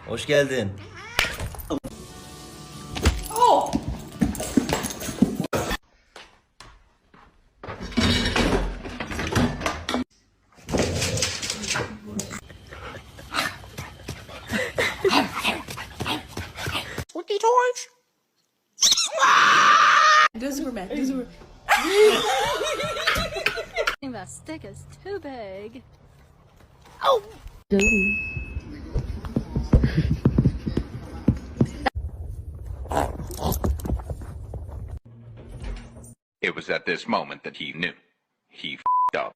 Hoş geldin. Squeaky toys. Do Superman. Do Superman. That stick is too big. Oh. It was at this moment that he knew. He f***ed up.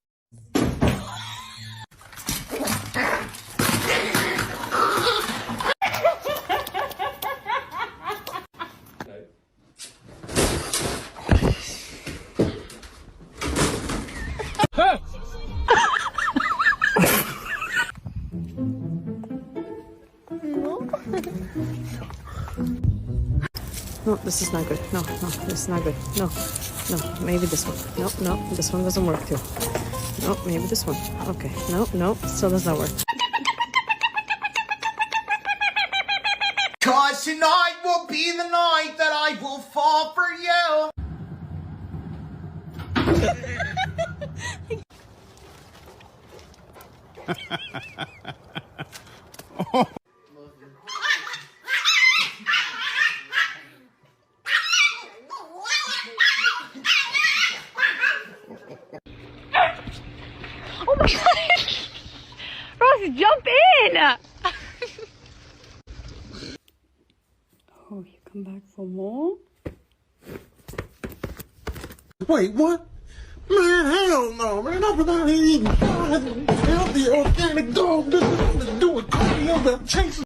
No, this is not good. No, this is not good. No, maybe this one. No, this one doesn't work too. No, maybe this one. Okay, no, still does not work. Cause tonight will be the night that I will fall for you. Oh my god! Ross, jump in! Oh, you come back for more? Wait, what? Man, hell no, man. I'm out here eating healthy, organic dog. This is what to do with cardio, chasing.